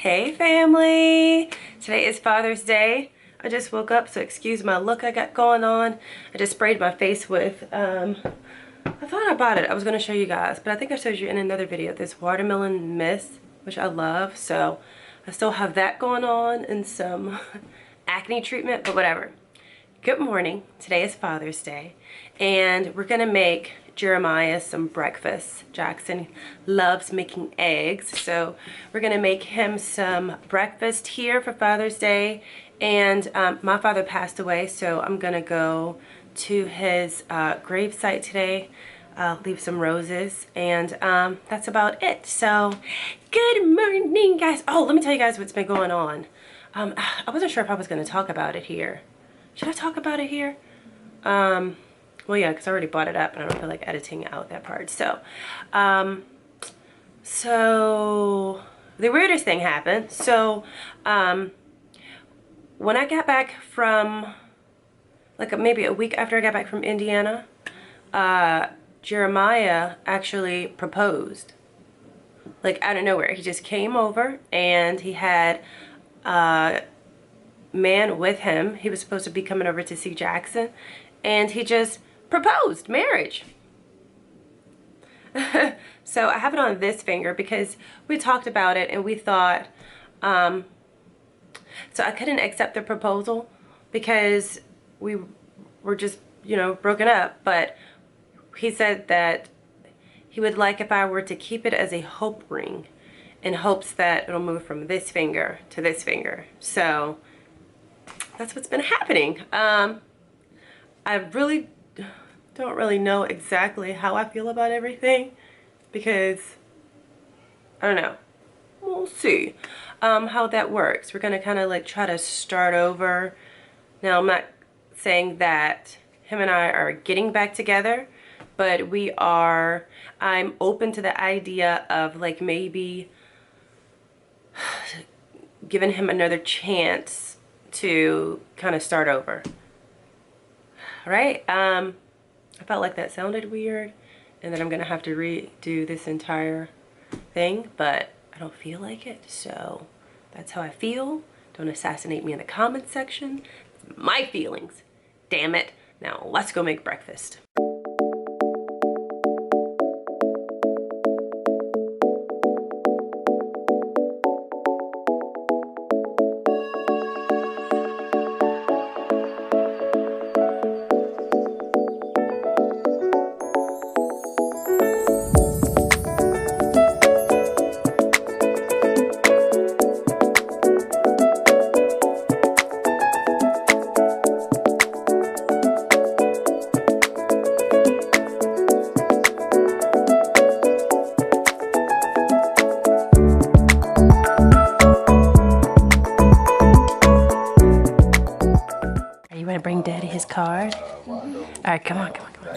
Hey family! Today is Father's Day. I just woke up, so excuse my look I got going on. I just sprayed my face with, I thought I bought it. I was going to show you guys, but I think I showed you in another video, this watermelon mist, which I love. So I still have that going on and some acne treatment, but whatever. Good morning. Today is Father's Day, and we're going to make Jeremiah some breakfast. Jackson loves making eggs, so we're gonna make him some breakfast here for Father's Day. And my father passed away, so I'm gonna go to his grave site today, leave some roses, and that's about it. So good morning, guys. Oh, let me tell you guys what's been going on. I wasn't sure if I was gonna talk about it here. Should I talk about it here? Well, yeah, because I already bought it up and I don't feel like editing out that part. So, the weirdest thing happened. So, when I got back from, like maybe a week after I got back from Indiana, Jeremiah actually proposed. Like out of nowhere. He just came over and he had a man with him. He was supposed to be coming over to see Jackson, and he just proposed marriage. So I have it on this finger because we talked about it and we thought, so I couldn't accept the proposal because we were just, you know, broken up. But he said that he would like if I were to keep it as a hope ring in hopes that it'll move from this finger to this finger. So that's what's been happening. I really don't really know exactly how I feel about everything because I don't know. We'll see how that works. We're gonna kind of like try to start over. Now, I'm not saying that him and I are getting back together, but I'm open to the idea of like maybe giving him another chance to kind of start over. Right? I felt like that sounded weird and that I'm gonna have to redo this entire thing, but I don't feel like it, so that's how I feel. Don't assassinate me in the comments section. It's my feelings. Damn it. Now let's go make breakfast. You want to bring Daddy his card? All right, come on, come on, come on.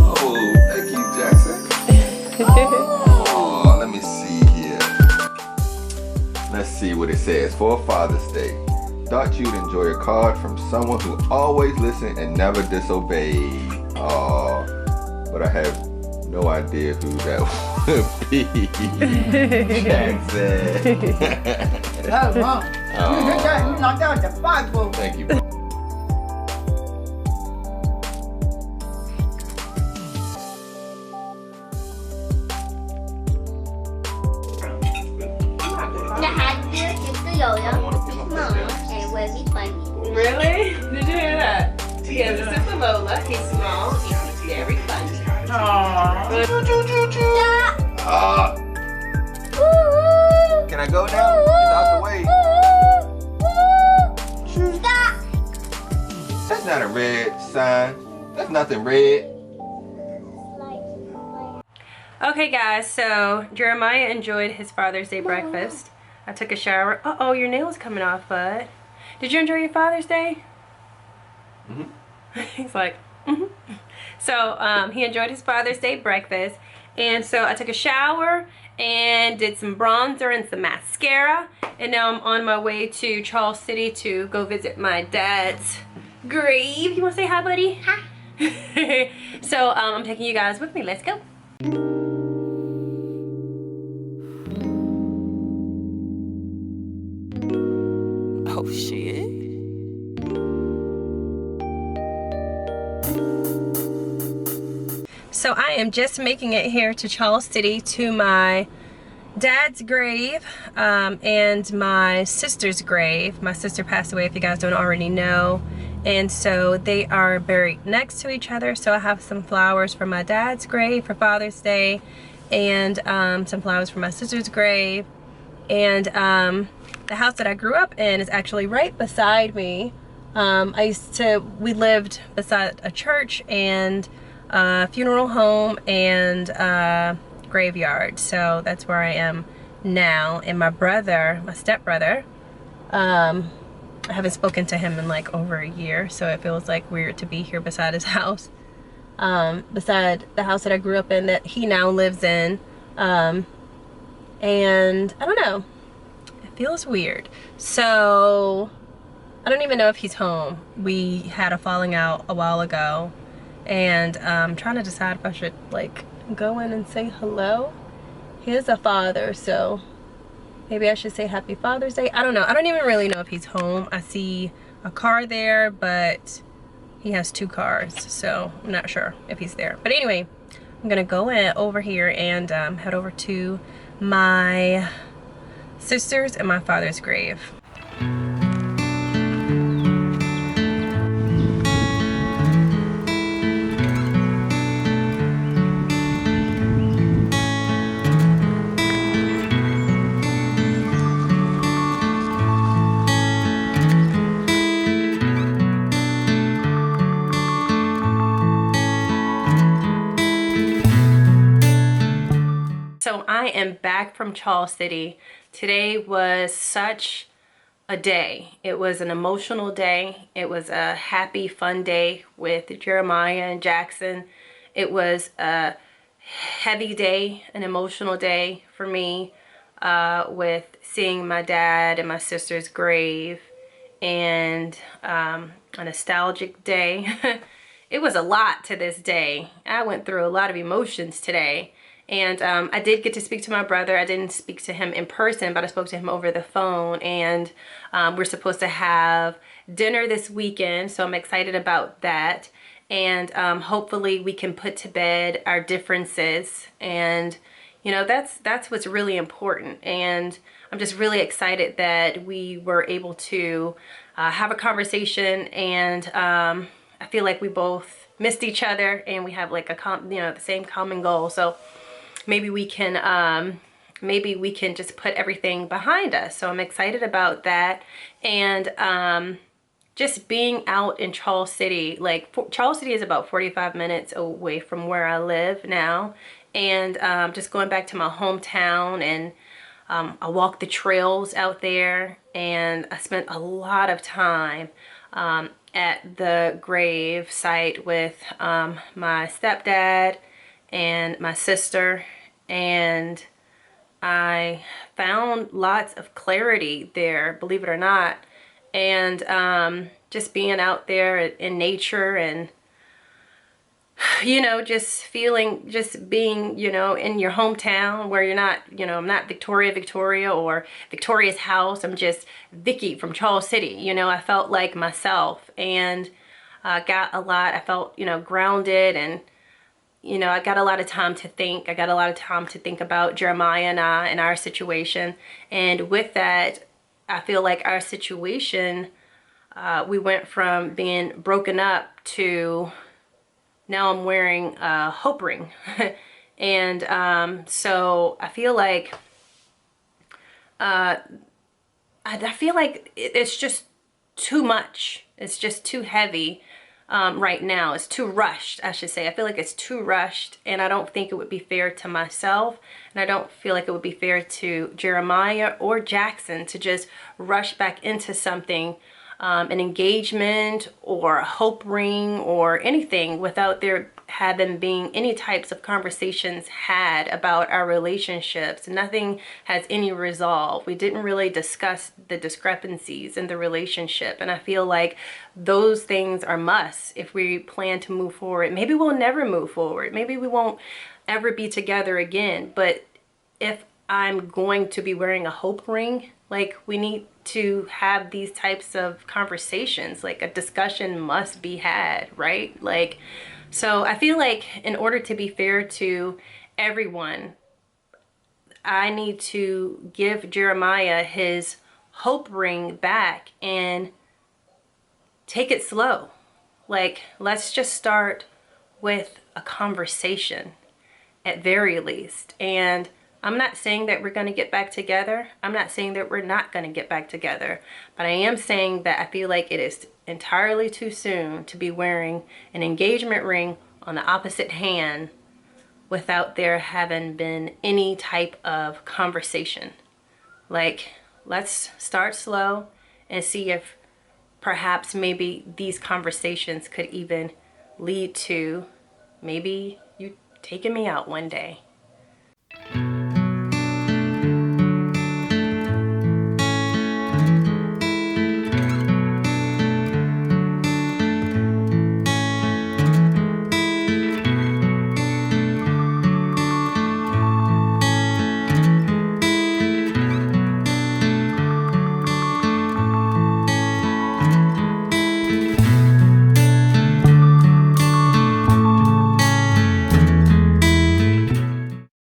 Oh, thank you, Jackson. Oh, let me see here. Let's see what it says. For Father's Day, thought you'd enjoy a card from someone who always listened and never disobeyed. Oh, but I have no idea who that would be. Jackson. That was wrong. Oh. You knocked out the five ball. Thank you. Really? Did you hear that? Yeah, this is the Lola. He's small. He's very funny. Aww. Can I go now? Get out the way. That's not a red sign. That's nothing red. Okay, guys, so Jeremiah enjoyed his Father's Day breakfast. I took a shower. Uh-oh, your nail's coming off, bud. Did you enjoy your Father's Day? Mm-hmm. He's like, mm-hmm. So he enjoyed his Father's Day breakfast, and so I took a shower and did some bronzer and some mascara, and now I'm on my way to Charles City to go visit my dad's grave. You want to say hi, buddy? Hi. So I'm taking you guys with me. Let's go. Oh shit. So I am just making it here to Charles City to my dad's grave and my sister's grave. My sister passed away, if you guys don't already know, and so they are buried next to each other. So I have some flowers for my dad's grave for Father's Day, and some flowers for my sister's grave. And the house that I grew up in is actually right beside me. We lived beside a church and a funeral home and graveyard. So that's where I am now. And my brother, my stepbrother, I haven't spoken to him in like over a year, so it feels like weird to be here beside his house, beside the house that I grew up in that he now lives in. And I don't know, it feels weird. So I don't even know if he's home. We had a falling out a while ago, and I'm trying to decide if I should like go in and say hello. He is a father, so maybe I should say Happy Father's Day. I don't know. I don't even really know if he's home. I see a car there, but he has 2 cars, so I'm not sure if he's there. But anyway, I'm gonna go in over here and head over to my sister's and my father's grave. So I am back from Charles City. Today was such a day. It was an emotional day. It was a happy, fun day with Jeremiah and Jackson. It was a heavy day, an emotional day for me, with seeing my dad and my sister's grave, and a nostalgic day. It was a lot to this day. I went through a lot of emotions today. And I did get to speak to my brother. I didn't speak to him in person, but I spoke to him over the phone. And we're supposed to have dinner this weekend, so I'm excited about that. And hopefully we can put to bed our differences. And you know, that's what's really important. And I'm just really excited that we were able to have a conversation. And I feel like we both missed each other, and we have like the same common goal. So maybe we can just put everything behind us. So I'm excited about that. And just being out in Charles City, Charles City is about 45 minutes away from where I live now. And just going back to my hometown, and I walked the trails out there, and I spent a lot of time at the grave site with my stepdad and my sister, and I found lots of clarity there, believe it or not. And just being out there in nature, and just being, in your hometown where you're not, I'm not Victoria or Victoria's house. I'm just Vicky from Charles City. I felt like myself, and I felt, grounded, and I got a lot of time to think. I got a lot of time to think about Jeremiah and I and our situation. And with that, I feel like our situation, we went from being broken up to now I'm wearing a hope ring. And so I feel like it's just too much. It's just too heavy. Right now. It's too rushed, I should say. I feel like it's too rushed, and I don't think it would be fair to myself, and I don't feel like it would be fair to Jeremiah or Jackson to just rush back into something, an engagement or a hope ring or anything, without there haven't been any types of conversations had about our relationships. Nothing has any resolve. We didn't really discuss the discrepancies in the relationship. And I feel like those things are musts if we plan to move forward. Maybe we'll never move forward. Maybe we won't ever be together again. But if I'm going to be wearing a hope ring, like, we need to have these types of conversations. Like, a discussion must be had, right? Like, so I feel like in order to be fair to everyone, I need to give Jeremiah his hope ring back and take it slow. Like, let's just start with a conversation at very least. And I'm not saying that we're going to get back together. I'm not saying that we're not going to get back together. But I am saying that I feel like it is entirely too soon to be wearing an engagement ring on the opposite hand without there having been any type of conversation. Like, let's start slow and see if perhaps maybe these conversations could even lead to maybe you taking me out one day.